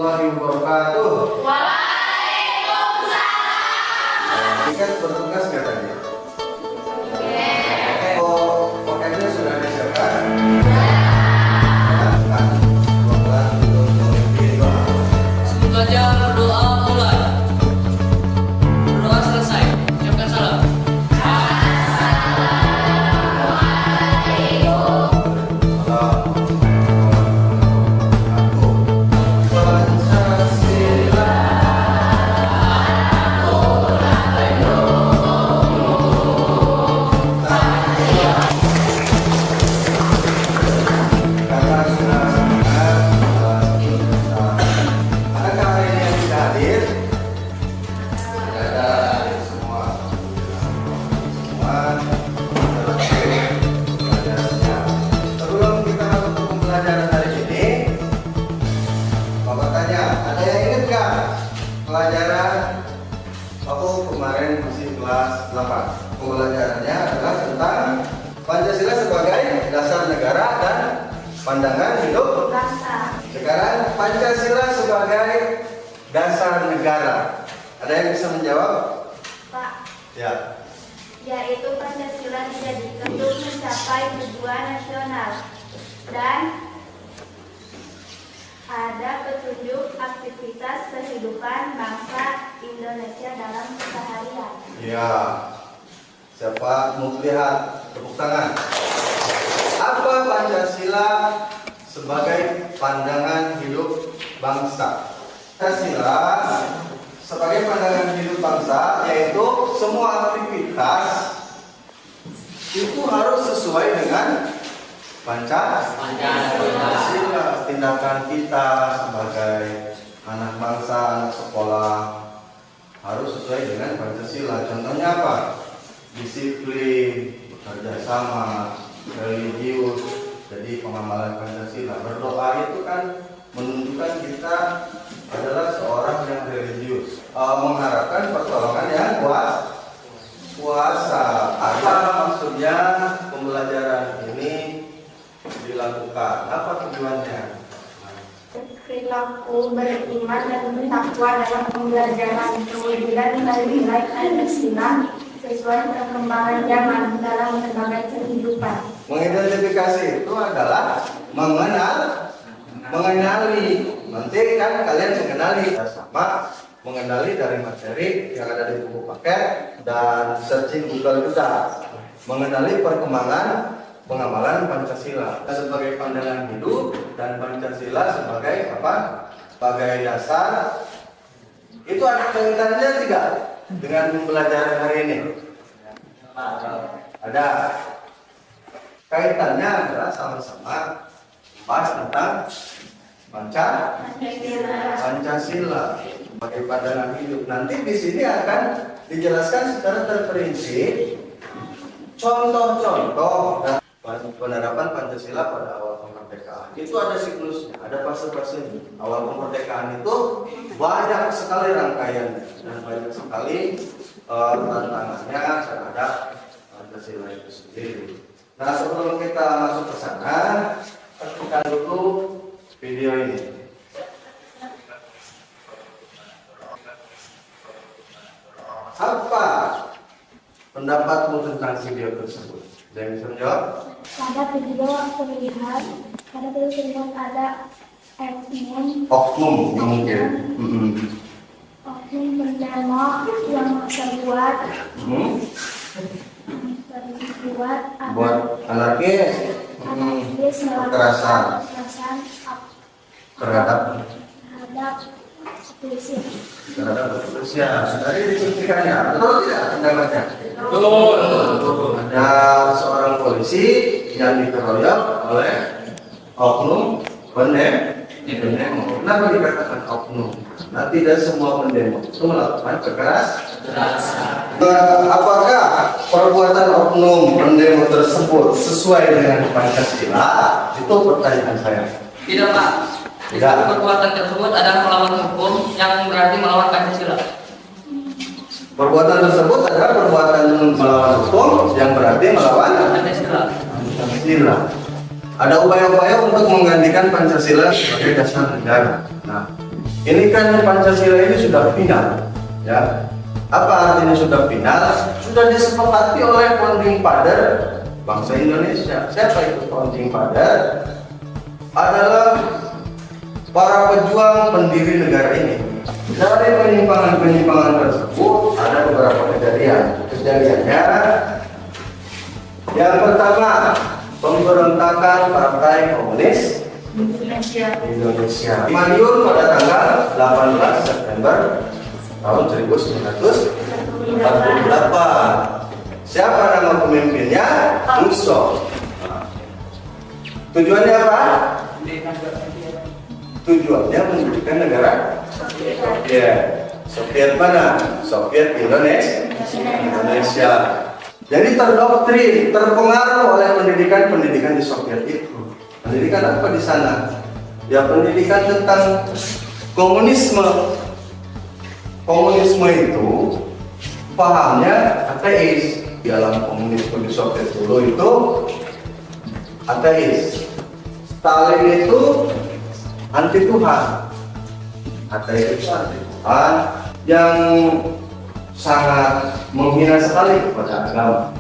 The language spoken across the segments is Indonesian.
warahmatullahi wabarakatuh. Waalaikumsalam. Ini kan bertugas nggak tadi? Oh, pakaiannya sudah disiapkan? Sebelum belajar berdoa mulai. Berdoa selesai. Ucapkan salam. Pelajaran aku kemarin masih kelas 8. Pembelajarannya adalah tentang Pancasila sebagai dasar negara dan pandangan hidup Bangsa. Sekarang Pancasila sebagai dasar negara. Ada yang bisa menjawab? Pak, Ya. yaitu Pancasila dijadikan untuk mencapai tujuan nasional dan ada petunjuk aktivitas kehidupan bangsa Indonesia dalam keseharian. Ya. Siapa mau lihat? Tepuk tangan. Apa Pancasila sebagai pandangan hidup bangsa? Pancasila sebagai pandangan hidup bangsa yaitu semua aktivitas itu harus sesuai dengan Pancasila. Tindakan kita sebagai anak bangsa, anak sekolah harus sesuai dengan Pancasila. Contohnya apa? Disiplin, bekerja sama, religius. Jadi pengamalan Pancasila. Berdoa itu kan menunjukkan kita adalah seorang yang religius. Mengharapkan pertolongan yang puasa. Apa maksudnya pembelajaran ini dilakukan? Apa tujuannya? Perilaku beriman dan bertakwa dalam pembelajaran, kemudian nilai-nilai Pancasila sesuai perkembangan zaman dalam berbagai kehidupan. Mengidentifikasi itu adalah mengenali. Nanti kan kalian mengenali sama mengenali dari materi yang ada di buku paket dan searching Google juga. Mengenali perkembangan pengamalan Pancasila sebagai pandangan hidup dan Pancasila sebagai apa? Sebagai dasar. Itu ada kaitannya tidak dengan pembelajaran hari ini? Ada. Kaitannya adalah sama-sama membahas tentang Pancasila sebagai pandangan hidup. Nanti di sini akan dijelaskan secara terperinci contoh-contoh penerapan Pancasila pada awal kemerdekaan. Itu ada siklusnya, ada fase-fasenya. Awal kemerdekaan itu banyak sekali rangkaiannya dan banyak sekali tantangannya terhadap Pancasila itu sendiri. Nah, sebelum kita masuk ke sana, saksikan dulu video ini. Apa pendapatmu tentang video tersebut? Ada yang bisa menjawab? Pada video terlihat ada Oknum mungkin. oknum bernama yang terbuat Buat anarkis, anarkis kekerasan terhadap polisi. Rusia. Tadi dicuktikannya, betul tidak pendapatnya? Betul. Ada seorang polisi yang dikeroyok oleh oknum pendemo. Kenapa dikatakan oknum? Nah, tidak semua pendemo itu melakukan kekerasan. Apakah perbuatan oknum pendemo tersebut sesuai dengan Pancasila? Itu pertanyaan saya. Tidak, Pak. Tidak. Perbuatan tersebut adalah melawan hukum yang berarti melawan Pancasila. Perbuatan tersebut adalah perbuatan melawan hukum yang berarti melawan Pancasila. Pancasila. Ada upaya-upaya untuk menggantikan Pancasila sebagai dasar negara. Nah, Ini kan Pancasila ini sudah final, ya. Apa artinya sudah final? Sudah disepakati oleh founding father bangsa Indonesia. Siapa itu founding father? Adalah para pejuang pendiri negara ini. Dari penyimpangan-penyimpangan tersebut ada beberapa kejadian. Kejadiannya yang pertama, pemberontakan Partai Komunis Indonesia Madiun pada tanggal 18 September tahun 1948. Siapa nama pemimpinnya? Musso. Tujuannya apa? Tujuannya mendirikan negara Soviet. Soviet mana? Soviet Indonesia. Jadi terdoktrin, terpengaruh oleh pendidikan di Soviet itu. Pendidikan apa di sana? Ya pendidikan tentang komunisme. Komunisme itu pahamnya ateis. Dalam komunisme di Soviet dulu itu ateis. Stalin itu anti Tuhan. Ateis itu anti Tuhan yang sangat menghina sekali kepada agama.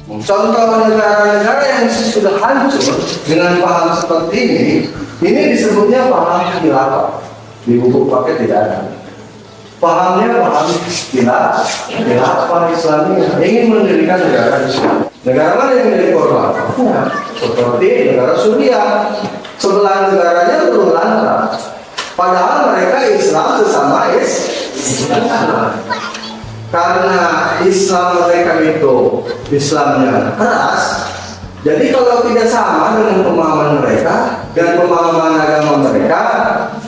Contoh negara-negara yang sudah hancur dengan paham seperti ini disebutnya paham khilafah. Di buku paket tidak ada. Pahamnya paham khilafah Islamiyah, ingin mendirikan negara Islam. Negara mana yang menjadi korban? Seperti negara Suriah. Sebelah negaranya belum lantas. Padahal mereka Islam sesama Islam. Karena Islam mereka itu Islamnya keras, jadi kalau tidak sama dengan pemahaman mereka dan pemahaman agama mereka,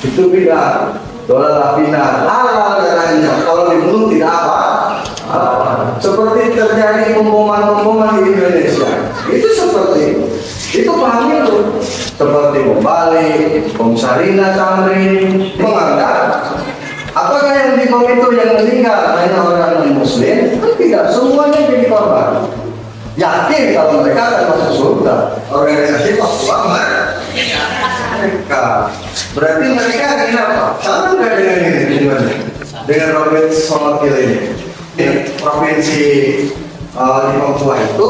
itu beda. Dolar bina halal darahnya, kalau dibunuh tidak apa. Seperti terjadi pemboman di Indonesia, itu seperti itu pahamnya itu. Seperti bom Bali, bom Sarina, Tamrin, menganggap apakah yang di bom itu yang meninggal hanya orang non-Muslim? Tidak, semuanya jadi korban. Yakin kalau mereka akan masuk surga. Organisasi Papua mereka. Berarti mereka ini apa? Sama nggak dengan ini? Dengan Robert Solokil ini? Provinsi di Papua itu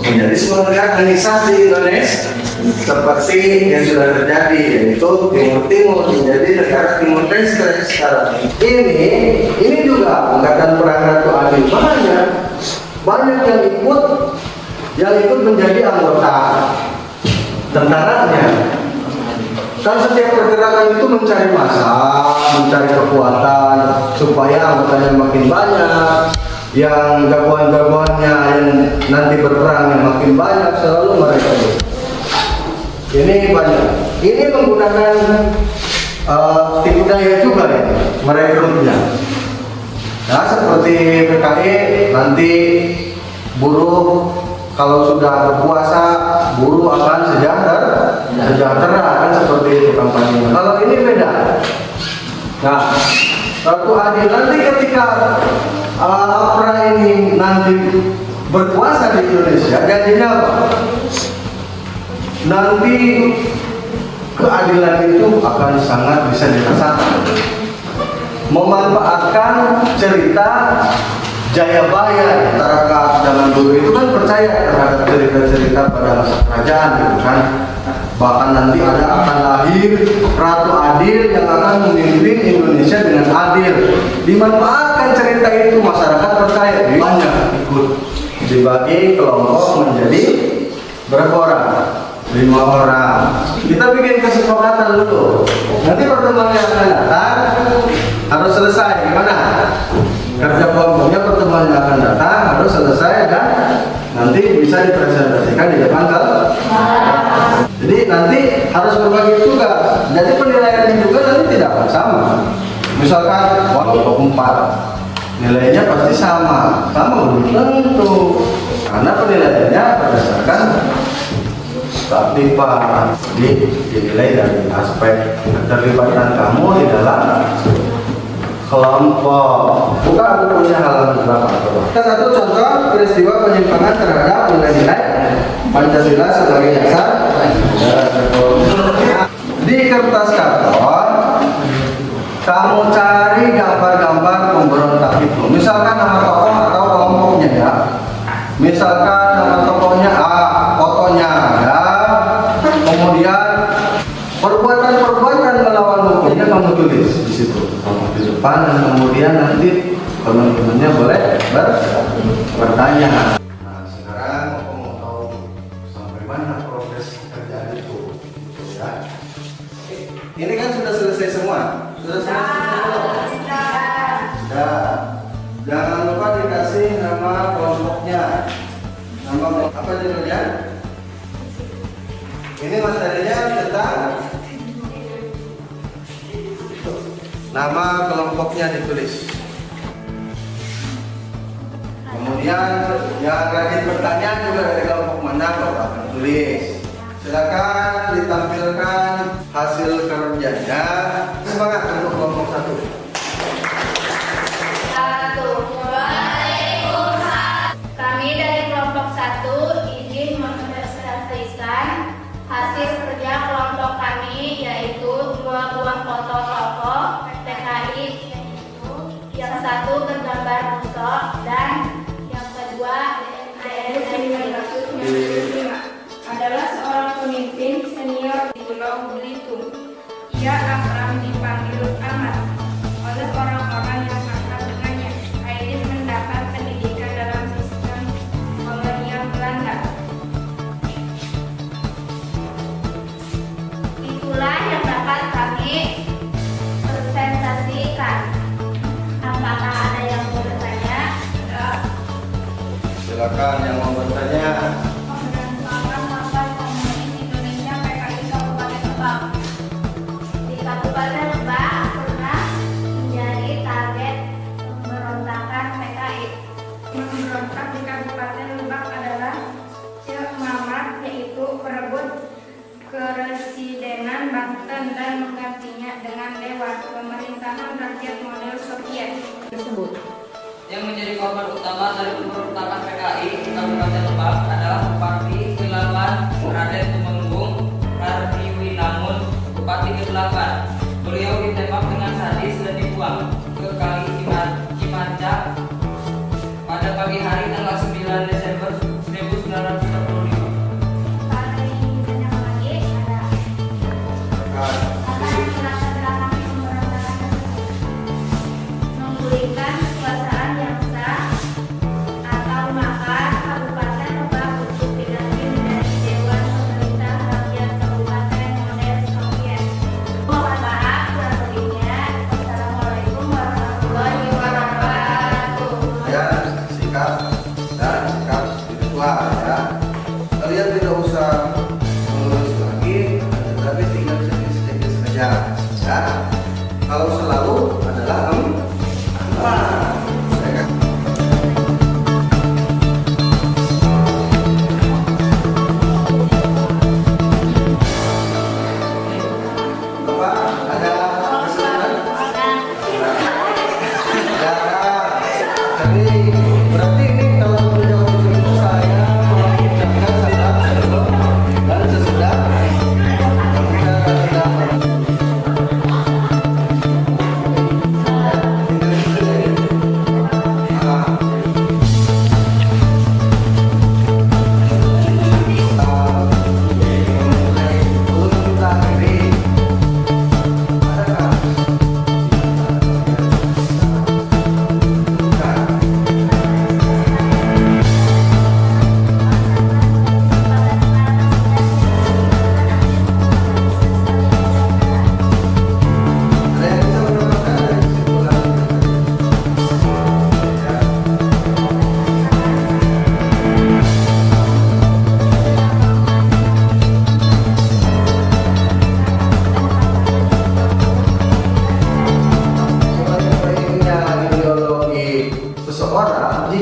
menjadi sebuah organisasi Indonesia seperti yang sudah terjadi, yaitu Timur menjadi negara Timur Leste sekarang. Ini juga angkatan perang Ratu Adil banyak yang ikut menjadi anggota tentaranya. Kan setiap pergerakan itu mencari massa, mencari kekuatan supaya anggotanya makin banyak, yang jagoan-jagoannya yang nanti berperang yang makin banyak, selalu mereka ini banyak. Ini menggunakan tipu daya juga ya, merekrutnya. Nah seperti PKI nanti buruh kalau sudah berpuasa buruh akan sejahtera kan seperti itu kampanye. Kalau ini beda. Nah, Ratu Adil nanti ketika APRA ini nanti berkuasa di Indonesia, jadinya apa? Nanti keadilan itu akan sangat bisa dirasakan. Memanfaatkan cerita Jayabaya masyarakat zaman dulu itu kan percaya terhadap cerita-cerita pada masa kerajaan gitu kan. Bahkan nanti akan lahir Ratu Adil yang akan memimpin Indonesia dengan adil. Dimanfaatkan cerita itu, masyarakat percaya, banyak ikut. Dibagi kelompok menjadi berapa orang? 5 orang. Kita bikin kesepakatan dulu. Nanti pertemuan yang akan datang harus selesai. Gimana? Kerja kelompoknya pertemuan yang akan datang harus selesai dan nanti bisa dipresentasikan di depan kelas. Jadi nanti harus berbagi tugas. Jadi penilaiannya juga nanti tidak akan sama. Misalkan kelompok 4 nilainya pasti sama belum tentu karena penilaiannya berdasarkan keaktifan. Jadi dinilai dari aspek keterlibatan kamu di dalam kelompok. Buka bukunya halaman berapa? Kita satu contoh peristiwa penyimpangan terhadap nilai-nilai Pancasila sebagai dasar. Di kertas karton kamu cari gambar-gambar pemberontak itu. Misalkan nama tokoh atau kelompoknya ya. Misalkan nama tokohnya A, fotonya ada. Kemudian perbuatan-perbuatan melawan hukumnya kamu tulis di situ. Kamu di depan dan kemudian nanti teman-temannya boleh bertanya. Nah, sekarang aku mau tahu sampai mana progres pekerjaan itu, ya. Ini kan sudah selesai semua. Sudah selesai semua. Sudah. Jangan lupa dikasih nama kelompoknya. Nama apa judulnya? Ini materinya tentang nama kelompoknya ditulis. Kemudian yang rajin bertanya juga dari kelompok mana Bapak akan tulis. Silakan ditampilkan hasil kerjanya. Semangat untuk kelompok 1. Kami dari kelompok 1 izin mempresentasikan hasil kerja kelompok kami, yaitu 2 buah foto tokoh PKI, yang satu bergambar busok dan yang kedua adalah seorang pemimpin senior di Pulau Belitung. Ia akrab dipanggil Ahmad oleh orang-orang yang akrab dengannya. Aidin mendapat pendidikan dalam sistem kolonial Belanda. Itulah yang dapat kami presentasikan. Apakah ada yang mau bertanya? Silakan yang mau bertanya. Di Kabupaten Lebak pernah menjadi target pemberontakan PKI. Memberontak di Kabupaten Lebak adalah Syekh Muhammad, yaitu merebut Keresidenan Banten dan menggantinya dengan Dewan Pemerintahan Rakyat model Soviet tersebut. Yang menjadi korban utama dari pemberontakan PKI di Kabupaten Lebak adalah Bupati ke-8 Raden Tumenggung Karniwinamun. Bupati ke-8, beliau ditembak dengan sadis dan dibuang ke Kali Cimancak pada pagi hari tanggal 9 Desember 1945. Karena ini banyak lagi ada apa yang melatar belakang pemberontakan tersebut. Memulihkan kekuasaan yang sah atau maka Kabupaten Lebak untuk diganti menjadi Dewan Pemerintah Rakyat Kabupaten model Soviet. Mohon maaf kurang lebihnya. Wassalamualaikum warahmatullahi wabarakatuh. Ya, sikap dan sikap spiritual ya. Kalian tidak usah menulis lagi, tetapi tinggal sedikit-sedikit saja. Ya. Kalau selalu adalah aman. Ya kan? Bapak, ada kesulitan? Jadi berarti ini kalau menjawab itu saya mengucapkan salam sebelum dan sesudah kita sudah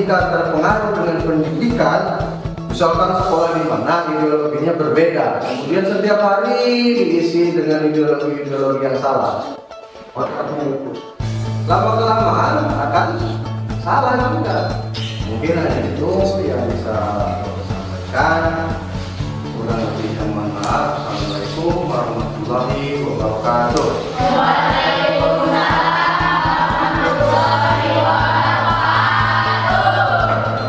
jika terpengaruh dengan pendidikan, misalkan sekolah di mana ideologinya berbeda, kemudian setiap hari diisi dengan ideologi yang salah, maka lama kelamaan akan salah juga. Mungkin hanya itu yang bisa sampaikan. Kurang lebihnya mohon maaf. Assalamualaikum warahmatullahi wabarakatuh.